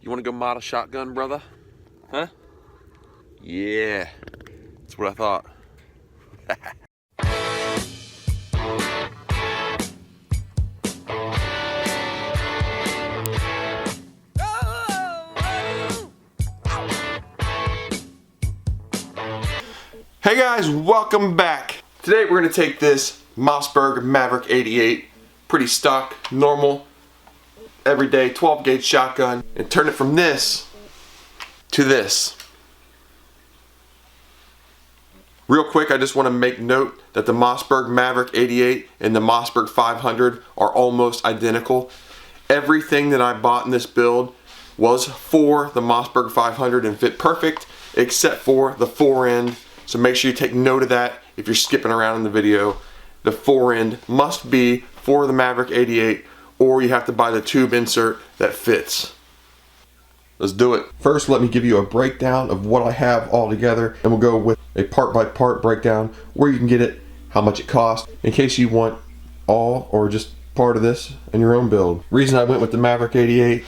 You want to go mod a shotgun, brother? Huh? Yeah, that's what I thought. Hey guys, welcome back. Today we're going to take this Mossberg Maverick 88, pretty stock, normal, everyday 12 gauge shotgun, and turn it from this to this. Real quick, I just want to make note that the Mossberg Maverick 88 and the Mossberg 500 are almost identical. Everything that I bought in this build was for the Mossberg 500 and fit perfect, except for the fore-end. So make sure you take note of that if you're skipping around in the video. The fore-end must be for the Maverick 88, or you have to buy the tube insert that fits. Let's do it. First, let me give you a breakdown of what I have all together, and we'll go with a part-by-part breakdown where you can get it, how much it costs, in case you want all or just part of this in your own build. Reason I went with the Maverick 88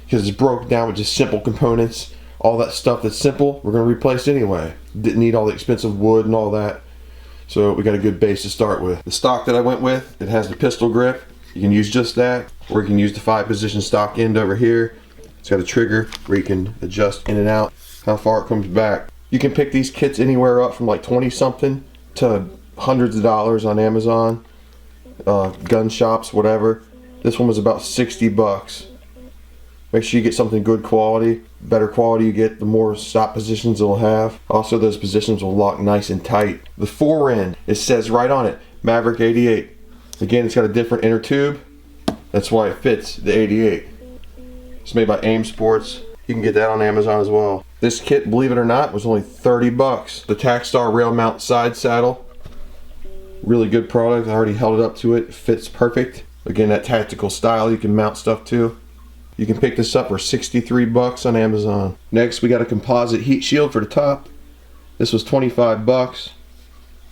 because it's broken down with just simple components. All that stuff that's simple, we're going to replace anyway. Didn't need all the expensive wood and all that. So we got a good base to start with. The stock that I went with, it has the pistol grip. You can use just that, or you can use the 5-position stock end over here. It's got a trigger where you can adjust in and out how far it comes back. You can pick these kits anywhere up from like 20 something to hundreds of dollars on Amazon, gun shops, whatever. This one was about 60 bucks. Make sure you get something good quality. Better quality you get, the more stop positions it'll have. Also, those positions will lock nice and tight. The fore-end, it says right on it, Maverick 88. Again, it's got a different inner tube. That's why it fits the 88. It's made by AIM Sports. You can get that on Amazon as well. This kit, believe it or not, was only 30 bucks. The Tacstar rail mount side saddle. Really good product. I already held it up to it. It fits perfect. Again, that tactical style you can mount stuff to. You can pick this up for 63 bucks on Amazon. Next, we got a composite heat shield for the top. This was 25 bucks.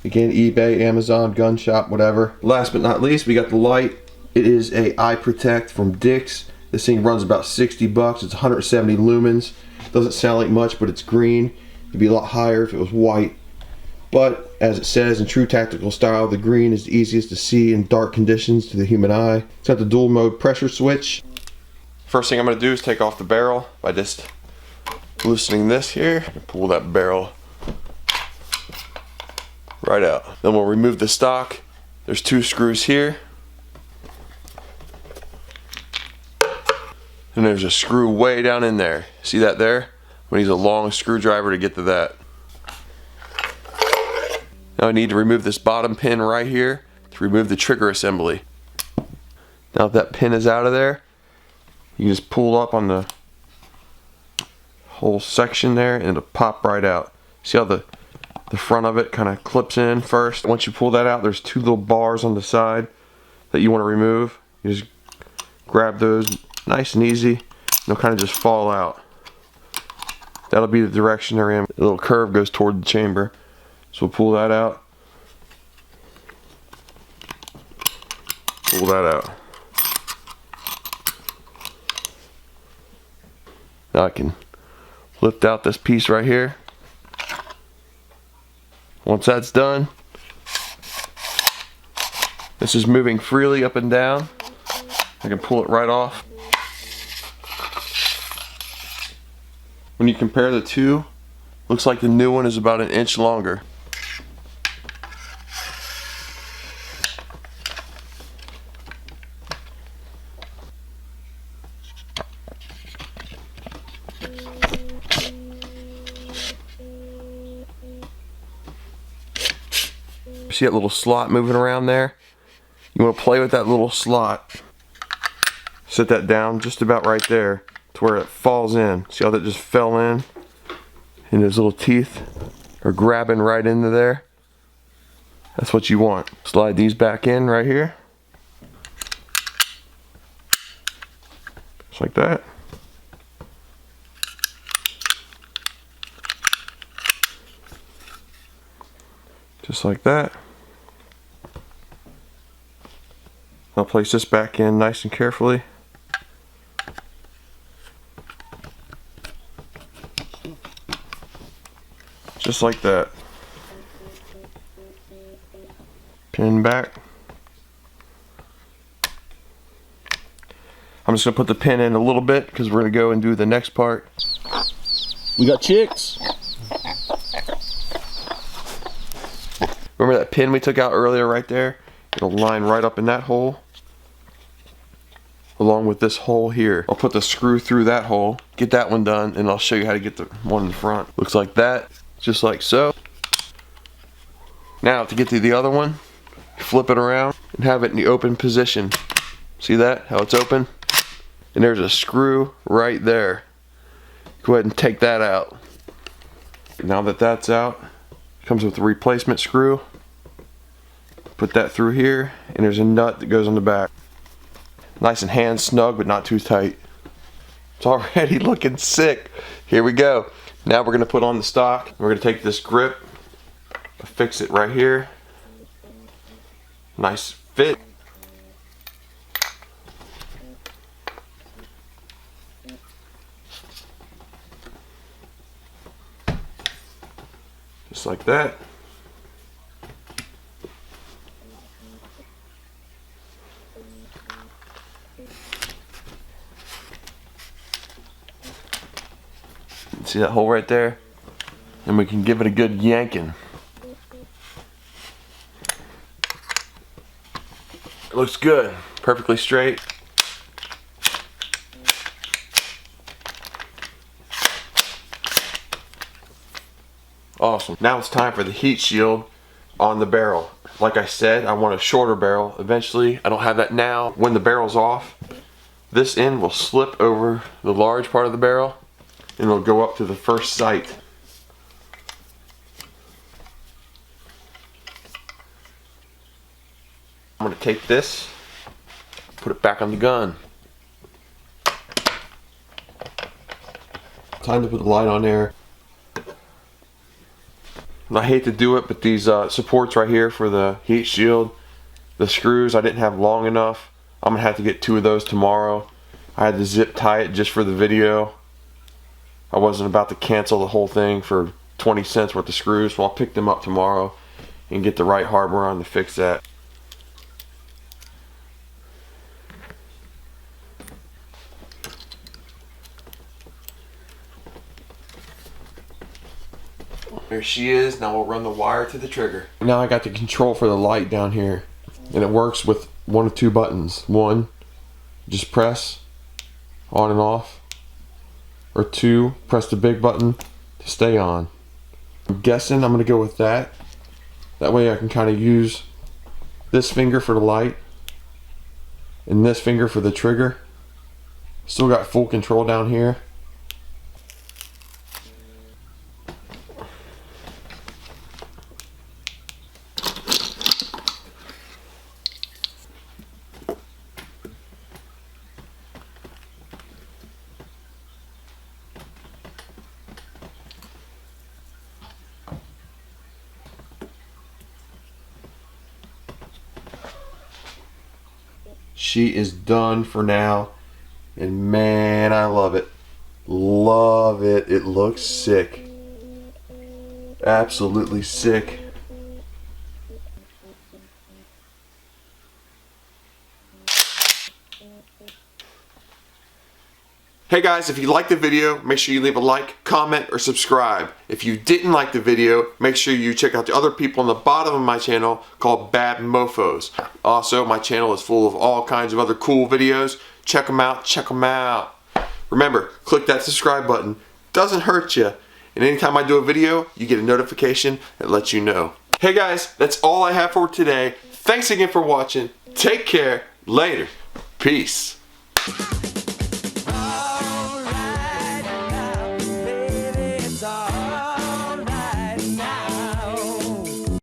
Again, eBay, Amazon, gun shop, whatever. Last but not least, we got the light. It is a Eye Protect from Dick's. This thing runs about 60 bucks. It's 170 lumens. Doesn't sound like much, but it's green. It'd be a lot higher if it was white. But as it says in true tactical style, the green is the easiest to see in dark conditions to the human eye. It's got the dual mode pressure switch. First thing I'm going to do is take off the barrel by just loosening this here and pull that barrel right out. Then we'll remove the stock. There's 2 screws here. And there's a screw way down in there. See that there? We need a long screwdriver to get to that. Now I need to remove this bottom pin right here to remove the trigger assembly. Now if that pin is out of there, you just pull up on the whole section there and it'll pop right out. See how the front of it kind of clips in first? Once you pull that out, there's 2 little bars on the side that you want to remove. You just grab those nice and easy. They'll kind of just fall out. That'll be the direction they're in. The little curve goes toward the chamber. So we'll pull that out. Pull that out. Now I can lift out this piece right here. Once that's done, this is moving freely up and down. I can pull it right off. When you compare the two, looks like the new one is about 1 inch longer. See that little slot moving around there? You want to play with that little slot. Set that down just about right there to where it falls in. See how that just fell in? And those little teeth are grabbing right into there. That's what you want. Slide these back in right here. Just like that. Just like that. I'll place this back in nice and carefully. Just like that. Pin back. I'm just gonna put the pin in a little bit because we're gonna go and do the next part. We got chicks. Remember that pin we took out earlier right there? It'll line right up in that hole, along with this hole here. I'll put the screw through that hole, get that one done, and I'll show you how to get the one in front. Looks like that, just like so. Now to get to the other one, flip it around and have it in the open position. See that, how it's open? And there's a screw right there. Go ahead and take that out. Now that that's out, it comes with a replacement screw. Put that through here, and there's a nut that goes on the back. Nice and hand snug, but not too tight. It's already looking sick. Here we go. Now we're gonna put on the stock. We're gonna take this grip, fix it right here. Nice fit. Just like that. See that hole right there? And we can give it a good yanking. It looks good. Perfectly straight. Awesome. Now it's time for the heat shield on the barrel. Like I said, I want a shorter barrel eventually. I don't have that now. When the barrel's off, this end will slip over the large part of the barrel and it'll go up to the first sight. I'm going to take this, put it back on the gun. Time to put the light on there. And I hate to do it, but these supports right here for the heat shield, the screws I didn't have long enough. I'm going to have to get 2 of those tomorrow. I had to zip tie it just for the video. I wasn't about to cancel the whole thing for 20 cents worth of screws, so I'll pick them up tomorrow and get the right hardware on to fix that. There she is. Now we'll run the wire to the trigger. Now I got the control for the light down here, and it works with 1 of 2 buttons. 1, just press on and off, or 2, press the big button to stay on. I'm guessing I'm gonna go with that. That way I can kind of use this finger for the light and this finger for the trigger. Still got full control down here. She is done for now, and man, I love it. Love it. It looks sick. Absolutely sick. Hey guys, if you liked the video, make sure you leave a like, comment, or subscribe. If you didn't like the video, make sure you check out the other people on the bottom of my channel called Bad Mofos. Also, my channel is full of all kinds of other cool videos. Check them out, check them out. Remember, click that subscribe button. Doesn't hurt you. And anytime I do a video, you get a notification that lets you know. Hey guys, that's all I have for today. Thanks again for watching. Take care. Later. Peace.